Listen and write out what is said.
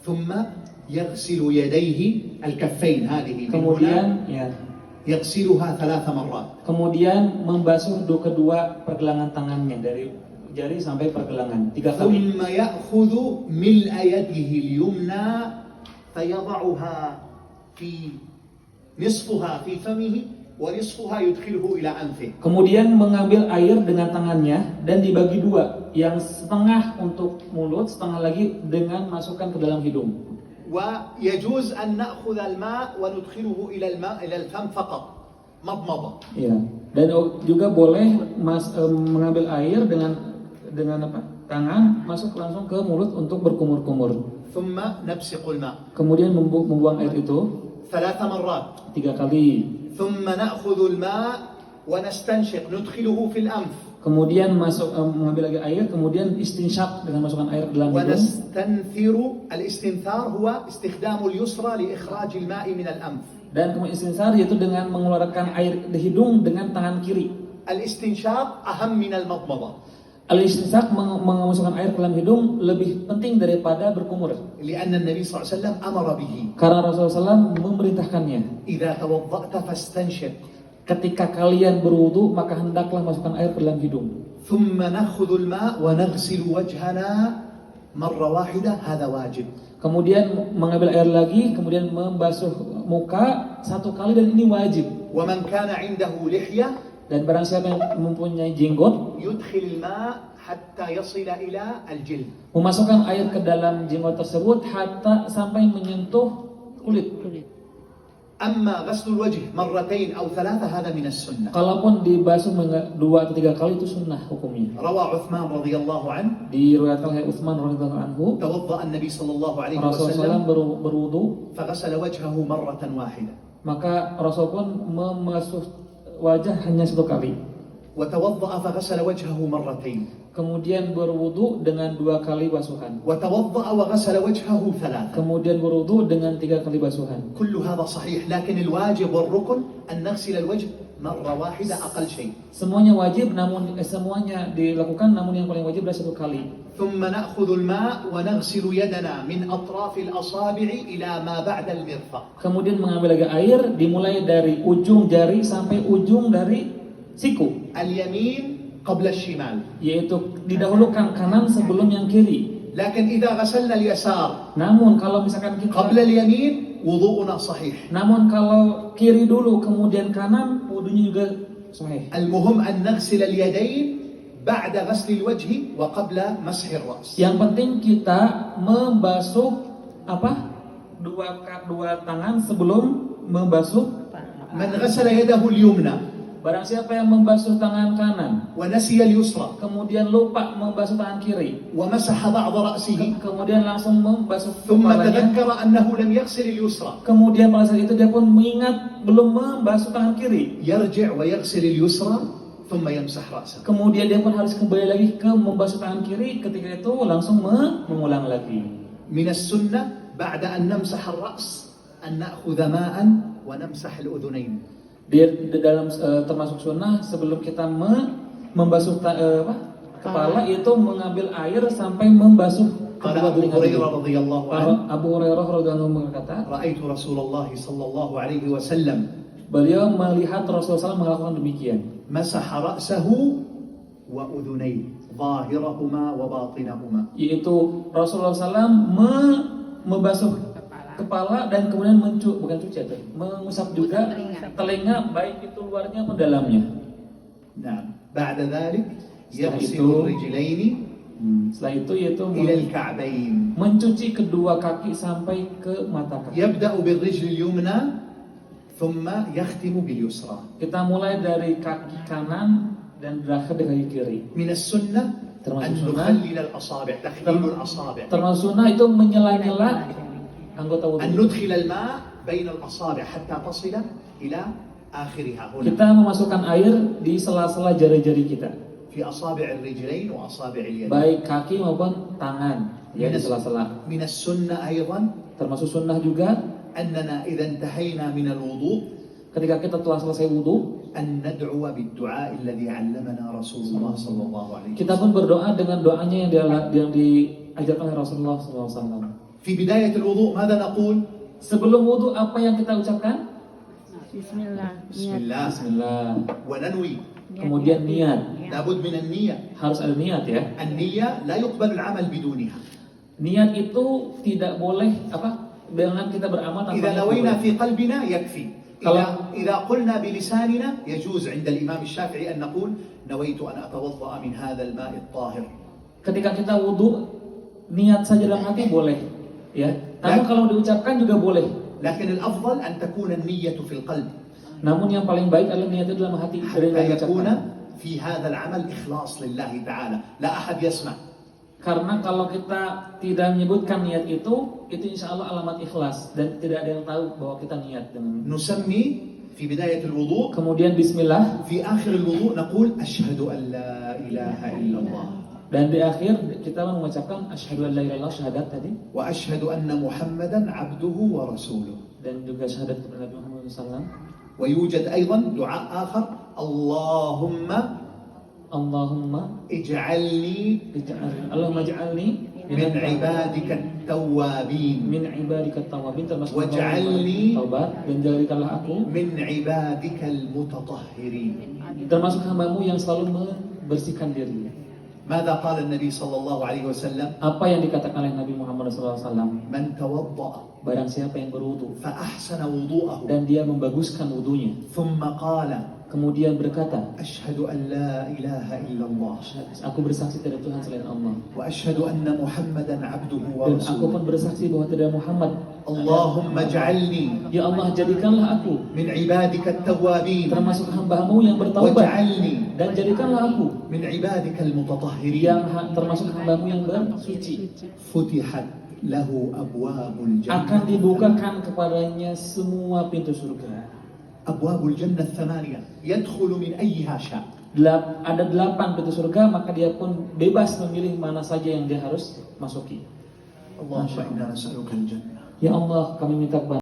ثم يغسل يديه الكفين هذه من Kemudian هنا يغسلها 3 مرات. kemudian membasuh kedua pergelangan tangannya dari jari sampai pergelangan 3 kali. ثم يأخذ ملء يده اليمنى فيضعها في نصفها في فمه ونصفها يدخله إلى أنفه. Kemudian mengambil air dengan tangannya dan dibagi dua, yang setengah untuk mulut, setengah lagi dengan masukkan ke dalam hidung. ويجوز أن نأخذ الماء وندخله إلى الفم فقط مضمضة. Ya. Dan juga boleh mengambil air dengan apa? Tangan masuk langsung ke mulut untuk berkumur-kumur. ثم نبسق الماء. Kemudian membuang air itu 3 مرات. 3 kali. ثم نأخذ الماء ونستنشق ندخله في الأنف. Kemudian mengambil lagi air, kemudian istinsyak dengan masukkan air ke dalam hidung. ونستنثر. الاستنثار هو استخدام اليسرى لإخراج الماء من الأنف. Dan kemudian istinsar yaitu dengan mengeluarkan air di hidung dengan tangan kiri. الاستنشاق أهم من المضمضة. Al-istinsak memasukkan air ke dalam hidung lebih penting daripada berkumur. لأن النبي صلى الله عليه وسلم أمر به. Karena Rasulullah SAW memerintahkannya. إذا توضأت فاستنشق. Ketika kalian berwudu maka hendaklah masukkan air ke dalam hidung. ثم نأخذ الماء ونغسل وجهنا مرة واحدة. هذا واجب. Kemudian mengambil air lagi, kemudian membasuh muka 1 kali dan ini wajib. ومن كان عنده لحية Dan barang siapa yang mempunyai jenggot, يدخل الماء حتى يصل إلى الجلد. memasukkan air ke dalam jenggot tersebut hatta sampai menyentuh kulit. أما غسل الوجه مرتين أو 3 هذا من السنة. Kalaupun dibasuh 2 atau 3 kali itu sunnah hukumnya. روى عثمان رضي الله عنه Diriwayatkan oleh Utsman radhiyallahu anhu, توضأ النبي صلى الله عليه Rasulullah وسلم SAW berwudu, فغسل وجهه مرة واحدة. maka Rasul pun membasuh wajah hanya 1 kali. وتوضأ فغسل وجهه مرتين. Kemudian berwudu dengan 2 kali basuhan. وتوضأ وغسل وجهه 3. Kemudian berwudu dengan 3 kali basuhan. كل هذا صحيح لكن الواجب والركن أن نغسل الوجه مرة واحدة أقل شيء. Semuanya wajib, namun semuanya dilakukan, namun yang paling wajib adalah 1 kali. ثم نأخذ الماء ونغسل يدنا من أطراف الأصابع إلى ما بعد المرفق. Kemudian mengambil lagi air, dimulai dari ujung jari sampai ujung dari siku. اليمين قبل الشمال. Yaitu didahulukan kanan sebelum yang kiri. لكن إذا غسلنا اليسار Namun kalau misalkan kita قبل اليمين وضوءنا صحيح. Namun kalau kiri dulu kemudian kanan, wudunya juga sahih. المهم أن نغسل اليدين بعد غسل الوجه وقبل مسح الرأس. Yang penting kita membasuh dua tangan sebelum membasuh. من غسل يده اليمنى Barang siapa yang membasuh tangan kanan, ونسي اليسرى kemudian lupa membasuh tangan kiri, ومسح بعض رأسه kemudian langsung membasuh ثم kepalanya, تذكر أنه لم يغسل اليسرى kemudian pada saat itu dia pun mengingat belum membasuh tangan kiri, يرجع ويغسل اليسرى ثم يمسح رأسه. kemudian dia pun harus kembali lagi ke membasuh tangan kiri, ketika itu langsung mengulang lagi. من السنة بعد أن نمسح الرأس أن نأخذ ماء ونمسح الأذنين. Di dalam termasuk sunnah sebelum kita membasuh kepala itu mengambil air sampai membasuh قال kedua أبو telinga هريرة dulu. رضي الله عنه Abu Hurairah radhiyallahu anhu berkata, رأيت رسول الله صلى الله عليه وسلم beliau melihat Rasulullah SAW melakukan demikian. مسح رأسه وأذنيه ظاهرهما وباطنهما. Yaitu Rasulullah SAW membasuh kepala dan kemudian mengusap juga telinga, baik itu luarnya maupun dalamnya. نعم. بعد ذلك يغسل itu- الرجلين Setelah itu yaitu إلى الكعبين. mencuci kedua kaki sampai ke mata kaki. يبدأ بالرجل اليمنى ثم يختم باليسرى. Kita mulai dari kaki kanan dan berakhir di kaki kiri. من السنة أن termasuk sunnah, نخلل الأصابع. تخليل الأصابع. termasuk sunnah itu menyela-nyela anggota أن wudhu. ندخل الماء بين الأصابع حتى تصل إلى آخرها هنا. Kita memasukkan air di sela-sela jari-jari kita, في أصابع الرجلين وأصابع اليدين. baik kaki maupun tangan, ya di sela-sela. من السنة أيضا Termasuk sunnah juga أننا إذا انتهينا من الوضوء ketika kita telah selesai wudhu, أن ندعو بالدعاء الذي علمنا رسول الله صلى الله عليه kita وسلم. pun berdoa dengan doanya yang diajarkan oleh Rasulullah SAW. في بداية الوضوء ماذا نقول؟ Sebelum wudu apa yang kita ucapkan? Bismillah. بسم الله Bismillah. وننوي. Kemudian niat. لابد من النية. Harus ada niat ya. النية لا يقبل العمل بدونها. Niat itu tidak boleh dengan kita beramal tanpa إذا niat نوينا boleh. في قلبنا يكفي. إذا قلنا بلساننا يجوز عند الإمام الشافعي أن نقول نويت أن أتوضأ من هذا الماء الطاهر. Ketika kita wudu, niat saja dalam hati boleh, ya. Namun kalau diucapkan juga boleh. لكن الأفضل أن تكون النية في القلب. Namun yang paling baik adalah niatnya dalam hati, dari حتى yang يكون diucapkan. في هذا العمل إخلاص لله تعالى. لا أحد يسمع. Karena kalau kita tidak menyebutkan niat itu insya Allah alamat ikhlas dan tidak ada yang tahu bahwa kita niat dengan. نسمي في بداية الوضوء. Kemudian Bismillah. في آخر الوضوء نقول أشهد أن لا إله إلا الله. Dan di akhir kita mengucapkan asyhadu an la ilaha illallah, syahadat tadi. وأشهد أن محمدا عبده ورسوله. Dan juga syahadat kepada Nabi Muhammad SAW. ويوجد أيضا دعاء آخر Allahumma اجعلني Allahumma ij'alni من عبادك التوابين min ibadika tawabin, termasuk Waj'alni taubat, dan jadikanlah aku من عبادك المتطهرين. termasuk hambamu yang selalu membersihkan diri. ماذا قال النبي صلى الله عليه وسلم؟ Apa yang dikatakan oleh Nabi Muhammad SAW? من توضأ Barang siapa yang berwudu فأحسن وضوءه dan dia membaguskan wudunya, ثم قال kemudian berkata, أشهد أن لا إله إلا الله aku bersaksi tidak ada Tuhan selain Allah, وأشهد أن محمدا عبده dan aku pun ورسوله. bersaksi bahwa tidak ada Muhammad. اللهم اجعلني Ya Allah, jadikanlah aku من عبادك التوابين termasuk hamba-Mu yang bertaubat, واجعلني dan jadikanlah aku من عبادك المتطهرين. yang termasuk hamba-Mu yang bersuci. فتحت له أبواب Akan الجنة. dibukakan kepadanya semua pintu surga. أبواب الجنة الثمانية يدخل من أيها شاء. Ada 8 pintu surga, maka dia pun bebas memilih mana saja yang dia harus masuki. اللهم إنا نسألك الجنة. Ya Allah, kami minta kepada